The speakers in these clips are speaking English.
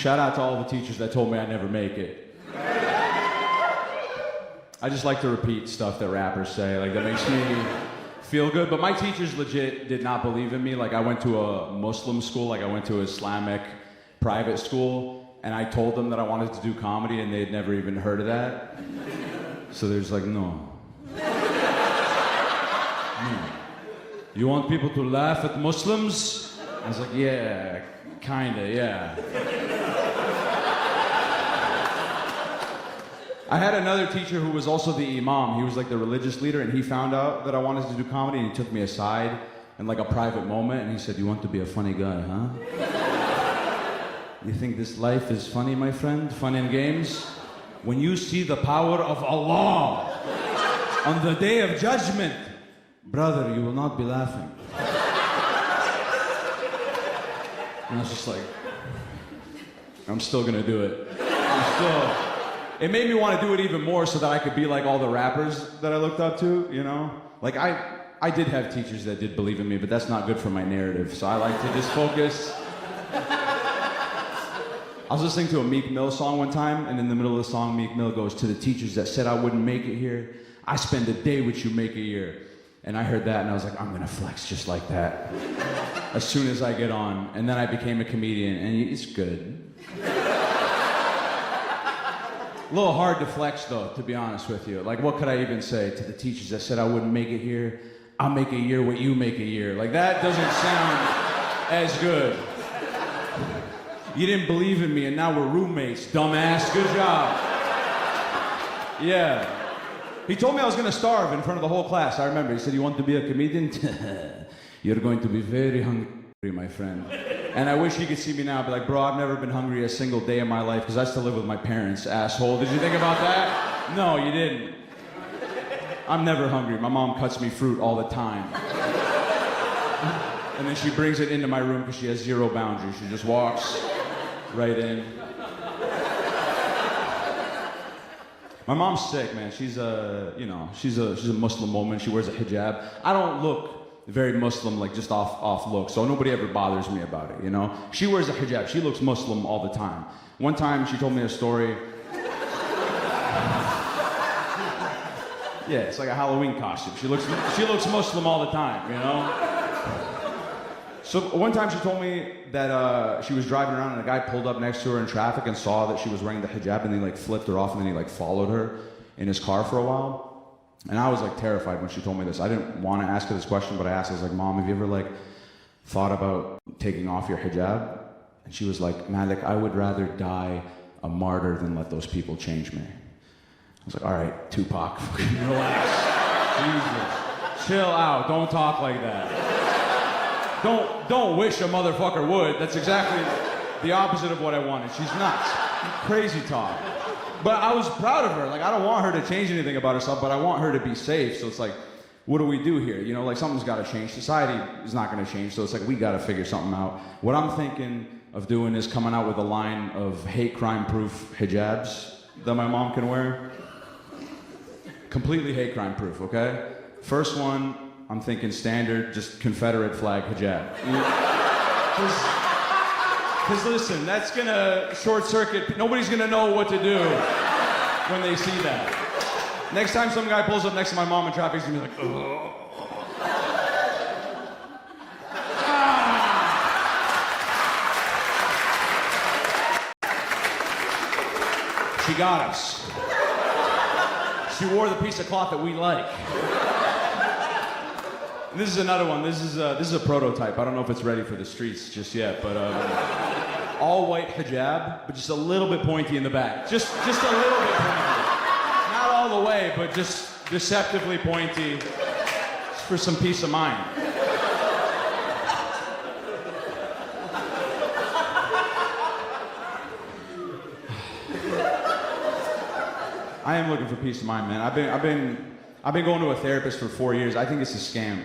Shout out to all the teachers that told me I'd never make it. I just like to repeat stuff that rappers say, like that makes me feel good. But my teachers legit did not believe in me. Like I went to a Muslim school, like I went to an Islamic private school, and I told them that I wanted to do comedy and they'd never even heard of that. So there's like, no. You want people to laugh at Muslims? I was like, yeah, kinda, yeah. I had another teacher who was also the imam. He was like the religious leader, and he found out that I wanted to do comedy, and he took me aside in like a private moment, and he said, you want to be a funny guy, huh? You think this life is funny, my friend? Fun and games? When you see the power of Allah on the day of judgment, brother, you will not be laughing. And I was just like, I'm still gonna do it. It made me want to do it even more so that I could be like all the rappers that I looked up to, you know? Like I did have teachers that did believe in me, but that's not good for my narrative. So I like to just focus. I was listening to a Meek Mill song one time, and in the middle of the song, Meek Mill goes, to the teachers that said I wouldn't make it here, I spend a day with you, make a year. And I heard that and I was like, I'm gonna flex just like that. As soon as I get on. And then I became a comedian, and it's good. A little hard to flex though, to be honest with you. Like, what could I even say to the teachers that said I wouldn't make it here? I'll make a year what you make a year. Like, that doesn't sound as good. You didn't believe in me and now we're roommates, dumbass. Good job. Yeah. He told me I was gonna starve in front of the whole class. I remember, he said, you want to be a comedian? You're going to be very hungry, my friend. And I wish he could see me now, be like, bro, I've never been hungry a single day in my life because I still live with my parents, asshole. Did you think about that? No, you didn't. I'm never hungry. My mom cuts me fruit all the time. And then she brings it into my room because she has zero boundaries. She just walks right in. My mom's sick, man. She's a Muslim woman. She wears a hijab. I don't look very Muslim, like just off look, so nobody ever bothers me about it, you know? She wears a hijab. She looks Muslim all the time. One time she told me a story. Yeah, it's like a Halloween costume. She looks Muslim all the time, you know? So one time she told me that she was driving around and a guy pulled up next to her in traffic and saw that she was wearing the hijab, and he like flipped her off, and then he like followed her in his car for a while. And I was like terrified when she told me this. I didn't want to ask her this question, but I asked her, I was like, Mom, have you ever like thought about taking off your hijab? And she was like, Malik, I would rather die a martyr than let those people change me. I was like, all right, Tupac, relax. Jesus. Chill out, don't talk like that. Don't wish a motherfucker would. That's exactly the opposite of what I wanted. She's nuts. Crazy talk. But I was proud of her. Like, I don't want her to change anything about herself, but I want her to be safe. So it's like, what do we do here? You know, like something's got to change. Society is not going to change. So it's like, we got to figure something out. What I'm thinking of doing is coming out with a line of hate crime-proof hijabs that my mom can wear. Completely hate crime-proof, okay? First one, I'm thinking standard, just Confederate flag hijab. Because listen, that's gonna short circuit. Nobody's gonna know what to do when they see that. Next time some guy pulls up next to my mom in traffic, he's gonna be like, ugh. She got us. She wore the piece of cloth that we like. And this is another one. This is a prototype. I don't know if it's ready for the streets just yet, but all white hijab, but just a little bit pointy in the back. Just a little bit pointy. Not all the way, but just deceptively pointy, just for some peace of mind. I am looking for peace of mind, man. I've been going to a therapist for 4 years. I think it's a scam.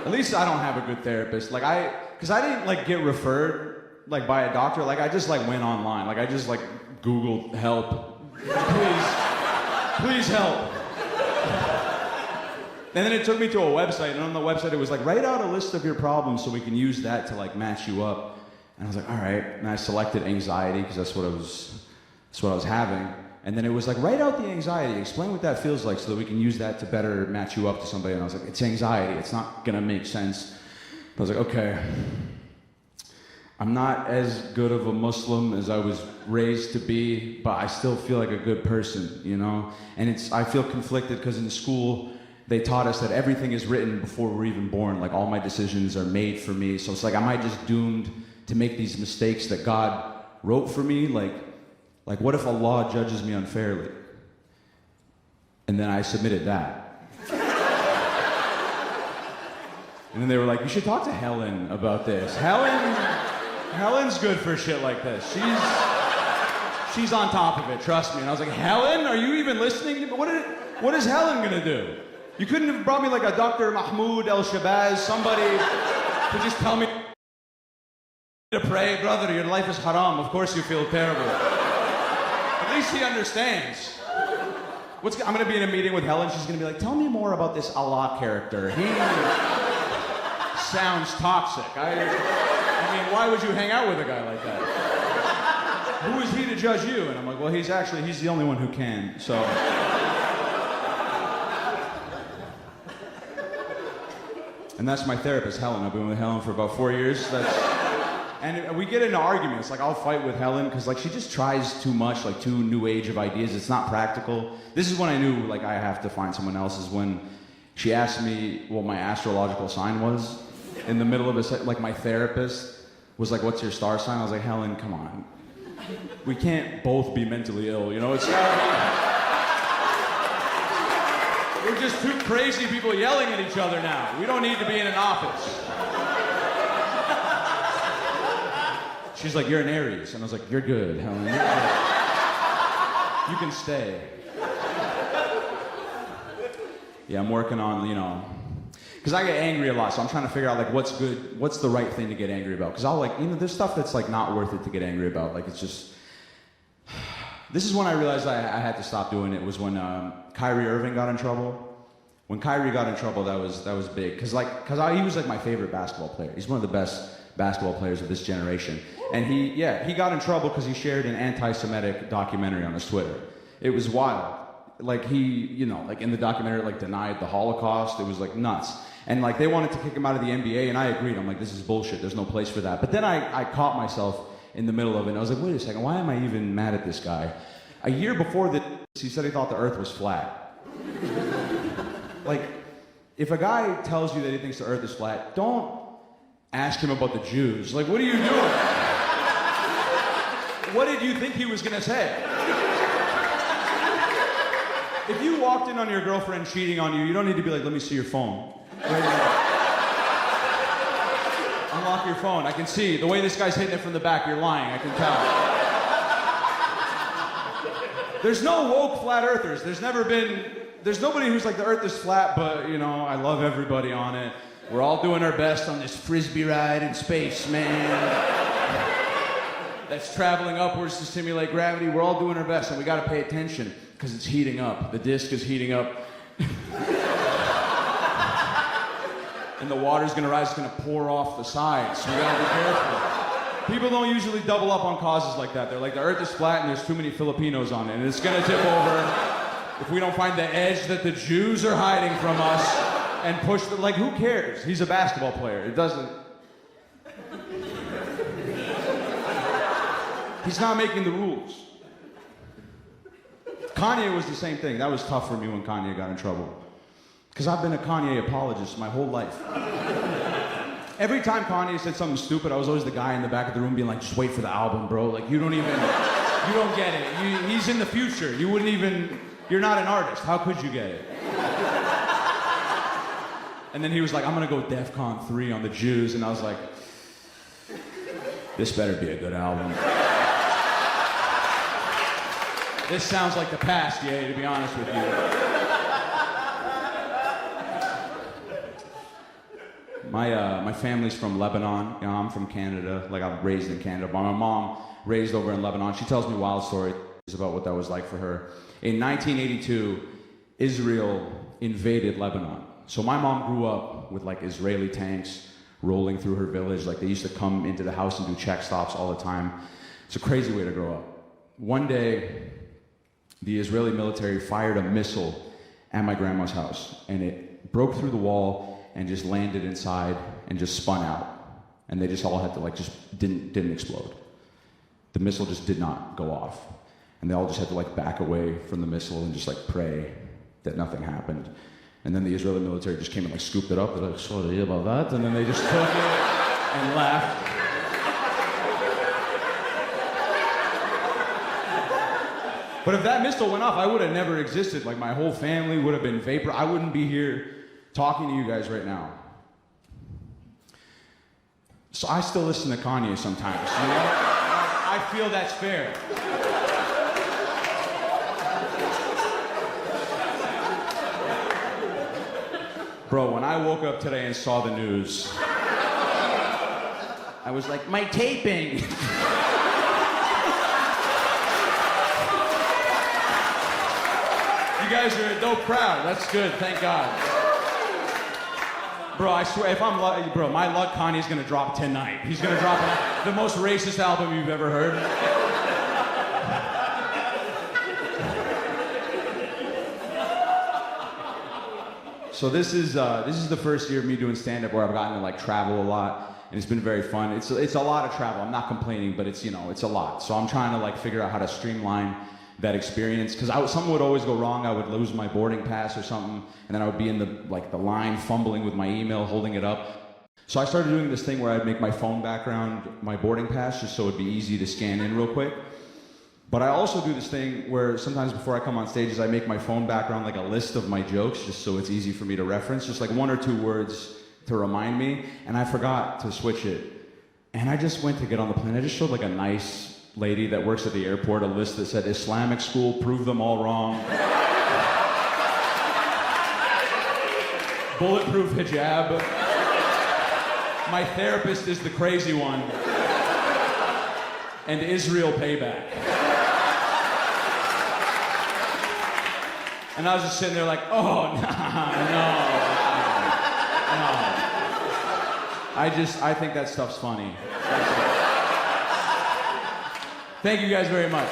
At least I don't have a good therapist. Because I didn't like get referred like by a doctor. Like I just like went online. Like I just like Googled help. Please help. And then it took me to a website, and on the website it was like, write out a list of your problems so we can use that to like match you up And I was like, all right. And I selected anxiety because that's what I was having. And then it was like, write out the anxiety, explain what that feels like so that we can use that to better match you up to somebody. And I was like, it's anxiety, it's not gonna make sense. But I was like, okay, I'm not as good of a Muslim as I was raised to be, but I still feel like a good person, you know? And I feel conflicted because in school, they taught us that everything is written before we're even born. Like all my decisions are made for me. So it's like, am I just doomed to make these mistakes that God wrote for me? Like what if Allah judges me unfairly? And then I submitted that. And then they were like, you should talk to Helen about this. Helen's good for shit like this. She's on top of it, trust me. And I was like, Helen, are you even listening? What is Helen gonna do? You couldn't have brought me like a Dr. Mahmoud El-Shabazz, somebody to just tell me to pray. Brother, your life is haram. Of course you feel terrible. At least he understands. I'm gonna be in a meeting with Helen. She's gonna be like, tell me more about this Allah character. He sounds toxic. I mean, why would you hang out with a guy like that? Who is he to judge you? And I'm like, well, he's the only one who can, so. And that's my therapist, Helen. I've been with Helen for about 4 years. And we get into arguments. Like, I'll fight with Helen because, like, she just tries too much, like, too new age of ideas. It's not practical. This is when I knew, like, I have to find someone else, is when she asked me what my astrological sign was in the middle of a like, my therapist was like, what's your star sign? I was like, Helen, come on. We can't both be mentally ill, you know? It's we're just two crazy people yelling at each other now. We don't need to be in an office. She's like, you're an Aries. And I was like, you're good, Helen. You're good. You can stay. Yeah, I'm working on, you know, because I get angry a lot, so I'm trying to figure out, like, what's good, what's the right thing to get angry about. Because I'll, like, you know, there's stuff that's, like, not worth it to get angry about. Like, it's just, this is when I realized I had to stop doing it, was when Kyrie Irving got in trouble. When Kyrie got in trouble, that was big. Because he was, like, my favorite basketball player. He's one of the best basketball players of this generation. And he got in trouble because he shared an anti-Semitic documentary on his Twitter. It was wild. Like, he, you know, like, in the documentary, like, denied the Holocaust. It was, like, nuts. And, like, they wanted to kick him out of the NBA, and I agreed. I'm like, this is bullshit. There's no place for that. But then I caught myself in the middle of it, and I was like, wait a second, why am I even mad at this guy? A year before this, he said he thought the earth was flat. Like, if a guy tells you that he thinks the earth is flat, don't ask him about the Jews. Like, what are you doing? What did you think he was gonna say? If you walked in on your girlfriend cheating on you, you don't need to be like, let me see your phone. Unlock your phone. I can see. The way this guy's hitting it from the back, you're lying. I can tell. There's no woke flat earthers. There's nobody who's like, the earth is flat, but, you know, I love everybody on it. We're all doing our best on this frisbee ride in space, man. That's traveling upwards to simulate gravity. We're all doing our best, and we gotta pay attention, because it's heating up. The disk is heating up. And the water's gonna rise, it's gonna pour off the sides, so we gotta be careful. People don't usually double up on causes like that. They're like, the earth is flat and there's too many Filipinos on it, and it's gonna tip over if we don't find the edge that the Jews are hiding from us and push the, like, who cares? He's a basketball player. It doesn't. He's not making the rules. Kanye was the same thing. That was tough for me when Kanye got in trouble. Because I've been a Kanye apologist my whole life. Every time Kanye said something stupid, I was always the guy in the back of the room being like, just wait for the album, bro. Like, you don't get it. He's in the future. You're not an artist. How could you get it? And then he was like, I'm gonna go DEFCON 3 on the Jews. And I was like, this better be a good album. This sounds like the past, yeah, to be honest with you. My family's from Lebanon. You know, I'm from Canada. Like, I'm raised in Canada. But my mom raised over in Lebanon. She tells me wild stories about what that was like for her. In 1982, Israel invaded Lebanon. So my mom grew up with, like, Israeli tanks rolling through her village. Like they used to come into the house and do check stops all the time. It's a crazy way to grow up. One day, the Israeli military fired a missile at my grandma's house, and it broke through the wall and just landed inside and just spun out. And they just all had to like just didn't explode. The missile just did not go off. And they all just had to like back away from the missile and just like pray that nothing happened. And then the Israeli military just came and like scooped it up. They're like, sorry about that. And then they just took it and left. But if that missile went off, I would have never existed. Like my whole family would have been vapor. I wouldn't be here talking to you guys right now. So I still listen to Kanye sometimes, you know? I feel that's fair. Bro, when I woke up today and saw the news, I was like, my taping. You guys are a dope crowd. That's good, thank God. Bro, I swear, if I'm lucky, bro, my luck, Kanye's gonna drop tonight. He's gonna drop the most racist album you've ever heard. So this is the first year of me doing stand-up where I've gotten to like travel a lot, and it's been very fun. It's a lot of travel. I'm not complaining, but it's a lot. So I'm trying to like figure out how to streamline that experience, because something would always go wrong. I would lose my boarding pass or something, and then I would be in the line fumbling with my email, holding it up. So I started doing this thing where I'd make my phone background my boarding pass just so it'd be easy to scan in real quick. But I also do this thing where sometimes before I come on stages, I make my phone background like a list of my jokes just so it's easy for me to reference, just like 1 or 2 words to remind me, and I forgot to switch it. And I just went to get on the plane. I just showed like a nice lady that works at the airport a list that said Islamic school, prove them all wrong. Bulletproof hijab. My therapist is the crazy one. And Israel payback. And I was just sitting there like, oh, no. I think that stuff's funny. Thank you guys very much.